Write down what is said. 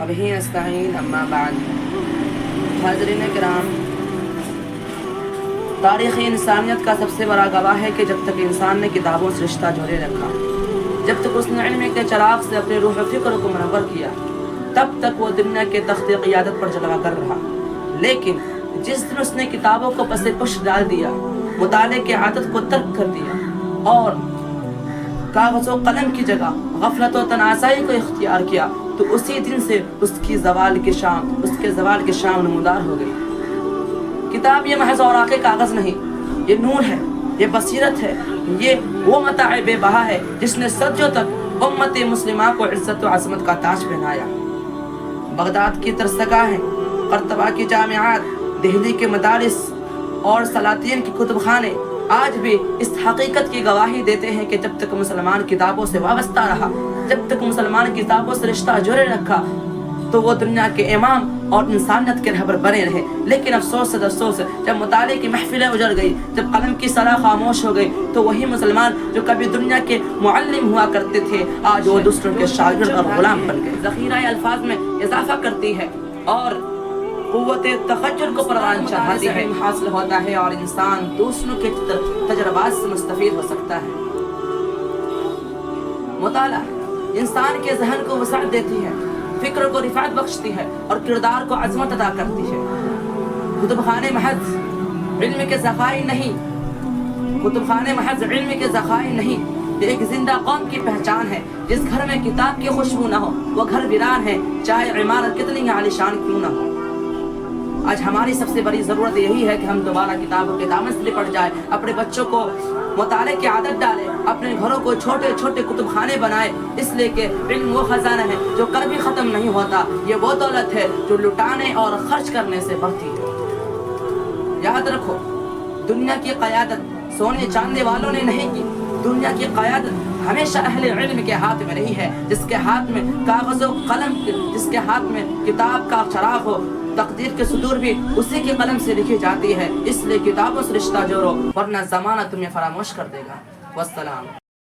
وبه نستعین اما بعد. حاضرین کرام، تاریخ انسانیت کا سب سے بڑا گواہ ہے کہ جب تک انسان نے کتابوں سے رشتہ جوڑے رکھا، جب تک اس نے علم کے چراغ سے اپنے روح و فکر کو منور کیا، تب تک وہ دنیا کے تخت قیادت پر جلوہ کر رہا. لیکن جس دن اس نے کتابوں کو پس پش ڈال دیا، مطالعے کی عادت کو ترک کر دیا اور کاغذ و قلم کی جگہ غفلت و تناسائی کو اختیار کیا، تو اسی دن سے اس کے زوال کی شام نمودار ہو گئی. کتاب یہ محض اوراق کاغذ نہیں، یہ نور ہے، یہ بصیرت ہے، یہ وہ متاع بے بہا ہے جس نے صدیوں تک امت مسلمہ کو عزت و عظمت کا تاج پہنایا. بغداد کی درسگاہیں، قرطبہ کی جامعات، دہلی کے مدارس اور سلاطین کے کتب خانے آج بھی اس حقیقت کی گواہی دیتے ہیں کہ جب تک مسلمان کتابوں سے وابستہ رہا، جب تک مسلمان کتابوں سے رشتہ جوڑے رکھا، تو وہ دنیا کے امام اور انسانیت کے رہبر بنے رہے. لیکن افسوس جب مطالعے کی محفلیں اجڑ گئی، جب قلم کی صلا خاموش ہو گئی، تو وہی مسلمان جو کبھی دنیا کے معلم ہوا کرتے تھے، آج وہ دوسروں کے شاگرد اور غلام بن گئے. ذخیرہ الفاظ میں اضافہ کرتی ہے اور قوت تخیل کو پروان چڑھاتی ہے، حاصل ہوتا ہے اور انسان دوسروں کے تجربات سے مستفید ہو سکتا ہے. مطالعہ انسان کے ذہن کو وسعت دیتی ہے، فکر کو رفعت بخشتی ہے اور کردار کو عظمت عطا کرتی ہے. کتب خانے محض علم کے ذخائر نہیں، یہ ایک زندہ قوم کی پہچان ہے. جس گھر میں کتاب کی خوشبو نہ ہو وہ گھر ویران ہے، چاہے عمارت کتنی عالیشان کیوں نہ ہو. آج ہماری سب سے بڑی ضرورت یہی ہے کہ ہم دوبارہ کتابوں کے دامن سے لپٹ جائیں، اپنے بچوں کو مطالعے کی عادت ڈالیں، اپنے گھروں کو چھوٹے چھوٹے کتب خانے بنائیں، اس لیے کہ علم وہ خزانہ ہے جو کبھی ختم نہیں ہوتا. یہ وہ دولت ہے جو لٹانے اور خرچ کرنے سے بڑھتی ہے. یاد رکھو، دنیا کی قیادت سونے چاندی والوں نے نہیں کی. دنیا کی قیادت ہمیشہ اہل علم کے ہاتھ میں رہی ہے. جس کے ہاتھ میں کاغذ و قلم، جس کے ہاتھ میں کتاب کا چراغ ہو، تقدیر کے صدور بھی اسی کے قلم سے لکھی جاتی ہے. اس لیے کتابوں سے رشتہ جوڑو ورنہ زمانہ تمہیں فراموش کر دے گا. والسلام.